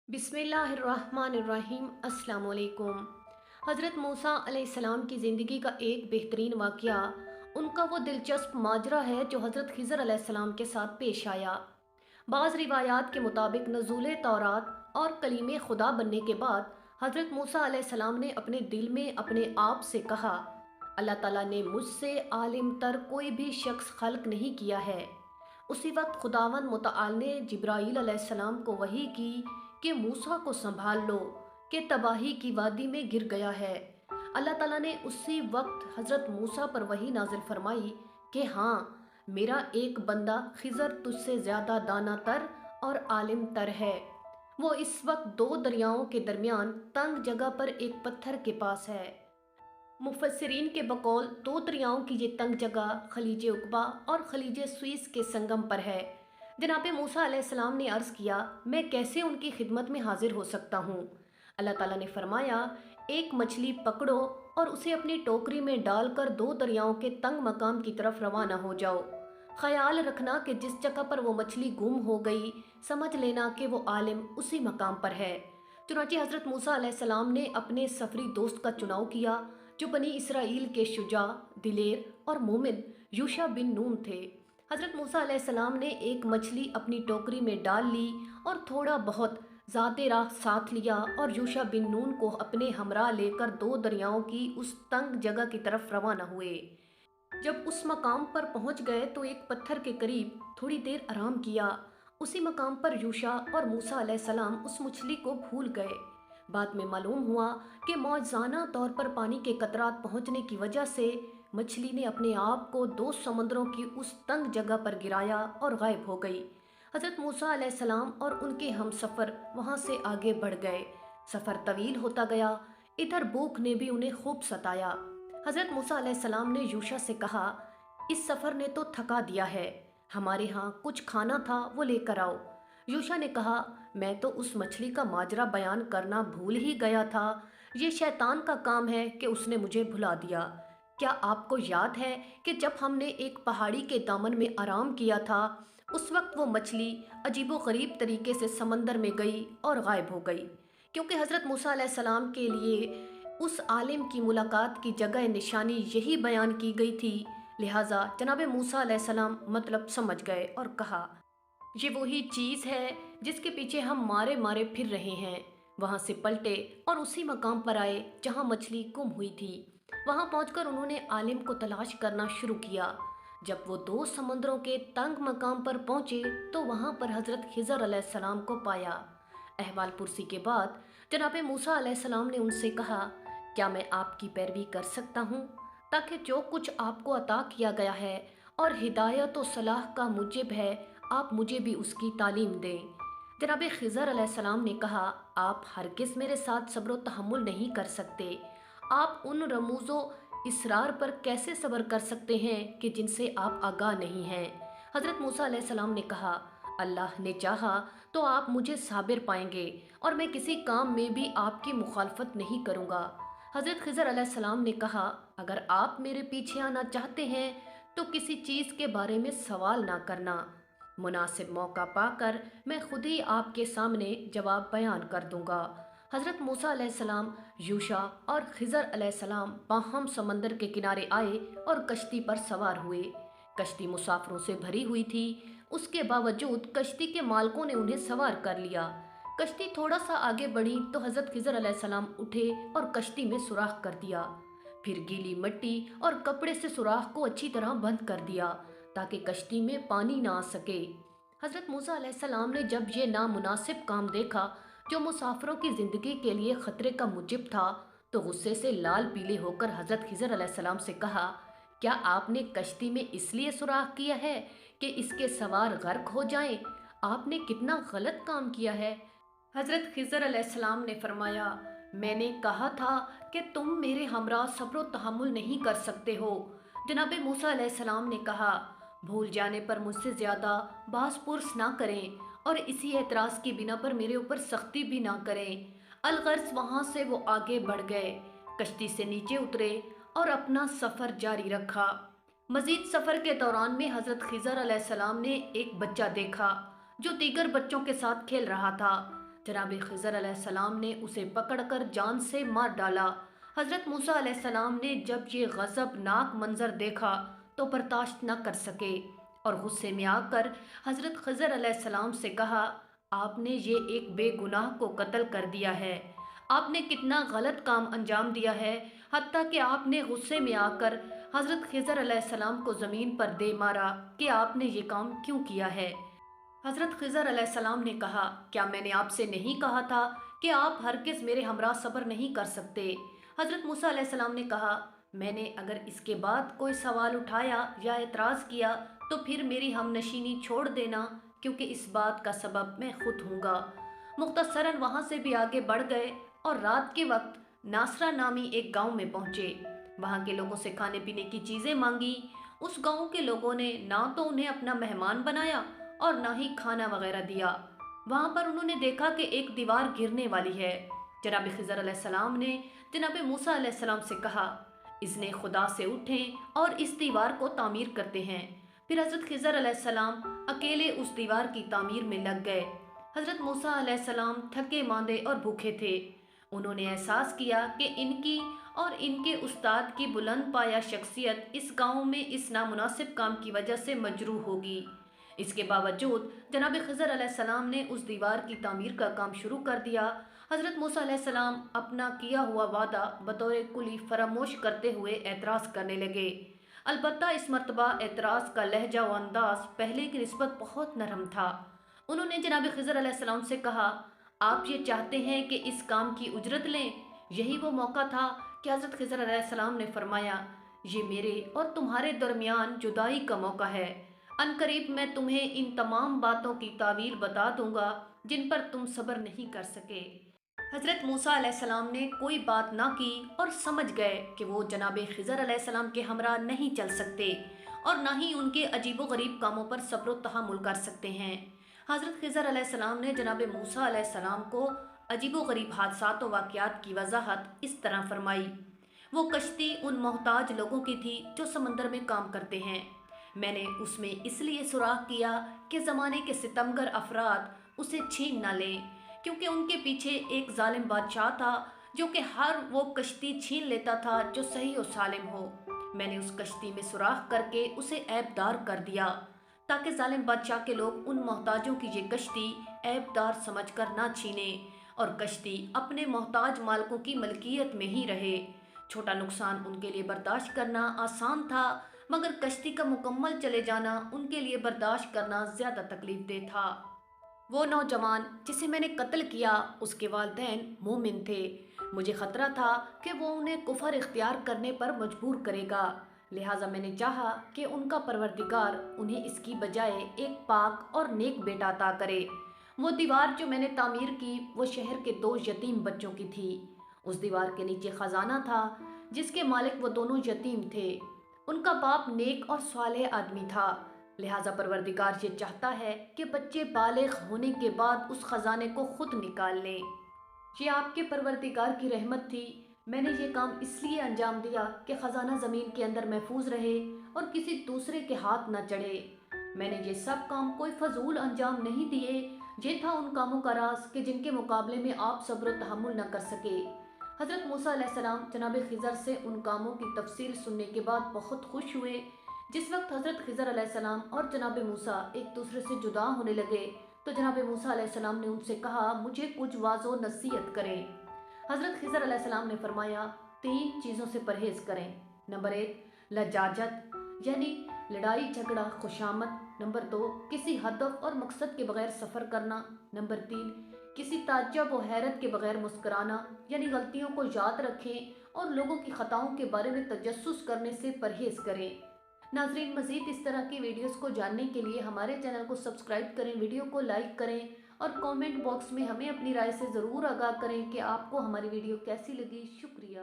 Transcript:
बिस्मिल्लाहिर्रहमानिर्रहीम। अस्सलाम वालेकुम। हज़रत मूसा अलैहिस्सलाम की ज़िंदगी का एक बेहतरीन वाक़या उनका वो दिलचस्प माजरा है जो हज़रत खिज़र अलैहिस्सलाम के साथ पेश आया। बाज़ रिवायात के मुताबिक नज़ूल तौरात और कलीम खुदा बनने के बाद हज़रत मूसा अलैहिस्सलाम ने अपने दिल में अपने आप से कहा, अल्लाह ताला ने मुझसे आलिम तर कोई भी शख्स खल्क नहीं किया है। उसी वक्त खुदावन मुतआल ने जिब्राईल अलैहिस्सलाम को वही की कि मूसा को संभाल लो कि तबाही की वादी में गिर गया है। अल्लाह ताला ने उसी वक्त हज़रत मूसा पर वही नाजिल फरमाई कि हाँ, मेरा एक बंदा खिज़र तुझसे ज़्यादा दाना तर और आलिम तर है। वो इस वक्त दो दरियाओं के दरमियान तंग जगह पर एक पत्थर के पास है। मुफस्सिरीन के बकौल दो दरियाओं की ये तंग जगह खलीज उकबा और खलीज स्वीस के संगम पर है। जनाब मूसा अलैहिस्सलाम ने अर्ज़ किया, मैं कैसे उनकी खिदमत में हाजिर हो सकता हूँ। अल्लाह ताला ने फरमाया, एक मछली पकड़ो और उसे अपनी टोकरी में डालकर दो दरियाओं के तंग मकाम की तरफ रवाना हो जाओ। ख्याल रखना कि जिस जगह पर वो मछली गुम हो गई, समझ लेना कि वो आलिम उसी मकाम पर है। चुनांचे हज़रत मूसा अलैहिस्सलाम ने अपने सफरी दोस्त का चुनाव किया जो बनी इसराइल के शुजा, दिलेर और मोमिन यूशा बिन नून थे। हज़रत मूसा अलैहिस्सलाम ने एक मछली अपनी टोकरी में डाल ली और थोड़ा बहुत ज़ाते राह साथ लिया और यूशा बिन नून को अपने हमरा लेकर दो दरियाओं की उस तंग जगह की तरफ रवाना हुए। जब उस मकाम पर पहुंच गए तो एक पत्थर के करीब थोड़ी देर आराम किया। उसी मकाम पर यूशा और मूसा अलैहिस्सलाम उस मछली को भूल गए। बाद में मालूम हुआ कि मौजज़ाना तौर पर पानी के कतरात पहुंचने की वजह से मछली ने अपने आप को दो समंदरों की उस तंग जगह पर गिराया और गायब हो गई। हज़रत मूसा अलैहिस्सलाम और उनके हम सफ़र वहाँ से आगे बढ़ गए। सफ़र तवील होता गया। इधर भूख ने भी उन्हें खूब सताया। हज़रत मूसा अलैहिस्सलाम ने यूशा से कहा, इस सफ़र ने तो थका दिया है, हमारे यहाँ कुछ खाना था वो लेकर आओ। यूशा ने कहा, मैं तो उस मछली का माजरा बयान करना भूल ही गया था। ये शैतान का काम है कि उसने मुझे भुला दिया। क्या आपको याद है कि जब हमने एक पहाड़ी के दामन में आराम किया था, उस वक्त वो मछली अजीबोगरीब तरीके से समंदर में गई और गायब हो गई। क्योंकि हज़रत मूसा अलैहिस्सलाम के लिए उस आलिम की मुलाकात की जगह निशानी यही बयान की गई थी, लिहाजा जनाब मूसा अलैहिस्सलाम मतलब समझ गए और कहा, ये वही चीज़ है जिसके पीछे हम मारे मारे फिर रहे हैं। वहाँ से पलटे और उसी मकाम पर आए जहाँ मछली गुम हुई थी। वहाँ पहुंचकर उन्होंने आलिम को तलाश करना शुरू किया। जब वो दो समंदरों के तंग मकाम पर पहुंचे तो वहाँ पर हज़रत खिज़र अलैहिस्सलाम को पाया। अहवाल पुरसी के बाद जनाब मूसा अलैहिस्सलाम ने उनसे कहा, क्या मैं आपकी पैरवी कर सकता हूँ ताकि जो कुछ आपको अता किया गया है और हिदायत व सलाह का मुजिब है, आप मुझे भी उसकी तालीम दें। जनाब खिज़र अलैहिस्सलाम ने कहा, आप हरगिज़ मेरे साथ सब्र व तहम्मुल नहीं कर सकते। आप उन रमूज़ो इसरार पर कैसे सब्र कर सकते हैं कि जिनसे आप आगाह नहीं हैं। हज़रत मूसा अलैहिस्सलाम ने कहा, अल्लाह ने चाहा तो आप मुझे साबिर पाएंगे और मैं किसी काम में भी आपकी मुखालफत नहीं करूँगा। हज़रत खिज़र अलैहिस्सलाम ने कहा, अगर आप मेरे पीछे आना चाहते हैं तो किसी चीज़ के बारे में सवाल ना करना। मुनासिब मौका पाकर मैं खुद ही आपके सामने जवाब बयान कर दूंगा। हज़रत मूसा अलैहिस्सलाम, यूशा और खिज़र अलैहिस्सलाम बाहम समंदर के किनारे आए और कश्ती पर सवार हुए। कश्ती मुसाफिरों से भरी हुई थी, उसके बावजूद कश्ती के मालकों ने उन्हें सवार कर लिया। कश्ती थोड़ा सा आगे बढ़ी तो हज़रत खिज़र अलैहिस्सलाम उठे और कश्ती में सुराख कर दिया। फिर गीली मिट्टी और कपड़े से सुराख को अच्छी तरह बंद कर दिया ताकि कश्ती में पानी ना आ सके। हज़रत मूसा अलैहिस्सलाम ने जब ये नामुनासिब काम देखा जो मुसाफिरों की ज़िंदगी के लिए ख़तरे का मुजिब था, तो गुस्से से लाल पीले होकर हज़रत खिज़र अलैहिस्सलाम से कहा, क्या आपने कश्ती में इसलिए सुराख किया है कि इसके सवार गर्क हो जाएं? आपने कितना गलत काम किया है। हज़रत खिज़र अलैहिस्सलाम ने फरमाया, मैंने कहा था कि तुम मेरे हमरा सब्र व तहम्मुल नहीं कर सकते हो। जनाब मूसा अलैहिस्सलाम ने कहा, भूल जाने पर मुझसे ज़्यादा बास पुरस ना करें और इसी एतराज़ की बिना पर मेरे ऊपर सख्ती भी ना करें। अलगर्ज वहाँ से वो आगे बढ़ गए, कश्ती से नीचे उतरे और अपना सफ़र जारी रखा। मज़ीद सफ़र के दौरान में हज़रत खिज़र अलैहिस्सलाम ने एक बच्चा देखा जो दीगर बच्चों के साथ खेल रहा था। جناب خضر علیہ السلام نے اسے پکڑ کر جان سے مار ڈالا۔ حضرت موسیٰ علیہ السلام نے جب یہ غضبناک منظر دیکھا تو برداشت نہ کر سکے اور غصے میں آ کر حضرت خضر علیہ السلام سے کہا، آپ نے یہ ایک بے گناہ کو قتل کر دیا ہے، آپ نے کتنا غلط کام انجام دیا ہے، حتیٰ کہ آپ نے غصے میں آ کر حضرت خضر علیہ السلام کو زمین پر دے مارا کہ آپ نے یہ کام کیوں کیا ہے۔ حضرت خضر علیہ السلام نے کہا، کیا میں نے آپ سے نہیں کہا تھا کہ آپ ہرگز میرے ہمراہ صبر نہیں کر سکتے؟ حضرت موسیٰ علیہ السلام نے کہا، میں نے اگر اس کے بعد کوئی سوال اٹھایا یا اعتراض کیا تو پھر میری ہم نشینی چھوڑ دینا، کیونکہ اس بات کا سبب میں خود ہوں گا۔ مختصراً وہاں سے بھی آگے بڑھ گئے اور رات کے وقت ناصرہ نامی ایک گاؤں میں پہنچے۔ وہاں کے لوگوں سے کھانے پینے کی چیزیں مانگی۔ اس گاؤں کے لوگوں نے نہ تو انہیں اپنا مہمان بنایا اور نہ ہی کھانا وغیرہ دیا۔ وہاں پر انہوں نے دیکھا کہ ایک دیوار گرنے والی ہے۔ جناب خضر علیہ السلام نے جناب موسیٰ علیہ السلام سے کہا، اس نے خدا سے اٹھیں اور اس دیوار کو تعمیر کرتے ہیں۔ پھر حضرت خضر علیہ السلام اکیلے اس دیوار کی تعمیر میں لگ گئے۔ حضرت موسیٰ علیہ السلام تھکے ماندے اور بھوکے تھے۔ انہوں نے احساس کیا کہ ان کی اور ان کے استاد کی بلند پایہ شخصیت اس گاؤں میں اس نامناسب کام کی وجہ سے مجروح ہوگی۔ اس کے باوجود جناب خضر علیہ السلام نے اس دیوار کی تعمیر کا کام شروع کر دیا۔ حضرت موسیٰ علیہ السلام اپنا کیا ہوا وعدہ بطور کلی فراموش کرتے ہوئے اعتراض کرنے لگے۔ البتہ اس مرتبہ اعتراض کا لہجہ و انداز پہلے کی نسبت بہت نرم تھا۔ انہوں نے جناب خضر علیہ السلام سے کہا، آپ یہ چاہتے ہیں کہ اس کام کی اجرت لیں؟ یہی وہ موقع تھا کہ حضرت خضر علیہ السلام نے فرمایا، یہ میرے اور تمہارے درمیان جدائی کا موقع ہے۔ عنقریب میں تمہیں ان تمام باتوں کی تاویل بتا دوں گا جن پر تم صبر نہیں کر سکے۔ حضرت موسیٰ علیہ السلام نے کوئی بات نہ کی اور سمجھ گئے کہ وہ جناب خضر علیہ السلام کے ہمراہ نہیں چل سکتے اور نہ ہی ان کے عجیب و غریب کاموں پر صبر و تحمل کر سکتے ہیں۔ حضرت خضر علیہ السلام نے جناب موسیٰ علیہ السلام کو عجیب و غریب حادثات و واقعات کی وضاحت اس طرح فرمائی۔ وہ کشتی ان محتاج لوگوں کی تھی جو سمندر میں کام کرتے ہیں۔ میں نے اس میں اس لیے سوراخ کیا کہ زمانے کے ستمگر افراد اسے چھین نہ لیں، کیونکہ ان کے پیچھے ایک ظالم بادشاہ تھا جو کہ ہر وہ کشتی چھین لیتا تھا جو صحیح و سالم ہو۔ میں نے اس کشتی میں سوراخ کر کے اسے عیب دار کر دیا تاکہ ظالم بادشاہ کے لوگ ان محتاجوں کی یہ کشتی عیب دار سمجھ کر نہ چھینیں اور کشتی اپنے محتاج مالکوں کی ملکیت میں ہی رہے۔ چھوٹا نقصان ان کے لیے برداشت کرنا آسان تھا، مگر کشتی کا مکمل چلے جانا ان کے لیے برداشت کرنا زیادہ تکلیف دہ تھا۔ وہ نوجوان جسے میں نے قتل کیا اس کے والدین مومن تھے۔ مجھے خطرہ تھا کہ وہ انہیں کفر اختیار کرنے پر مجبور کرے گا، لہٰذا میں نے چاہا کہ ان کا پروردگار انہیں اس کی بجائے ایک پاک اور نیک بیٹا عطا کرے۔ وہ دیوار جو میں نے تعمیر کی وہ شہر کے 2 یتیم بچوں کی تھی۔ اس دیوار کے نیچے خزانہ تھا جس کے مالک وہ دونوں یتیم تھے۔ ان کا باپ نیک اور صالح آدمی تھا، لہٰذا پروردگار یہ چاہتا ہے کہ بچے بالغ ہونے کے بعد اس خزانے کو خود نکال لیں۔ یہ آپ کے پروردگار کی رحمت تھی۔ میں نے یہ کام اس لیے انجام دیا کہ خزانہ زمین کے اندر محفوظ رہے اور کسی دوسرے کے ہاتھ نہ چڑھے۔ میں نے یہ سب کام کوئی فضول انجام نہیں دیے، یہ تھا ان کاموں کا راز کہ جن کے مقابلے میں آپ صبر و تحمل نہ کر سکے۔ حضرت موسیٰ علیہ السلام جناب خضر سے ان کاموں کی تفصیل سننے کے بعد بہت خوش ہوئے۔ جس وقت حضرت خضر علیہ السلام اور جناب موسیٰ ایک دوسرے سے جدا ہونے لگے تو جناب موسیٰ علیہ السلام نے ان سے کہا، مجھے کچھ واعظ و نصیحت کریں۔ حضرت خضر علیہ السلام نے فرمایا، 3 چیزوں سے پرہیز کریں۔ نمبر 1 لجاجت یعنی لڑائی جھگڑا خوشامد۔ نمبر 2 کسی ہدف اور مقصد کے بغیر سفر کرنا۔ نمبر 3 کسی تعجب و حیرت کے بغیر مسکرانا، یعنی غلطیوں کو یاد رکھیں اور لوگوں کی خطاؤں کے بارے میں تجسس کرنے سے پرہیز کریں۔ ناظرین، مزید اس طرح کی ویڈیوز کو جاننے کے لیے ہمارے چینل کو سبسکرائب کریں، ویڈیو کو لائک کریں اور کامنٹ باکس میں ہمیں اپنی رائے سے ضرور آگاہ کریں کہ آپ کو ہماری ویڈیو کیسی لگی۔ شکریہ۔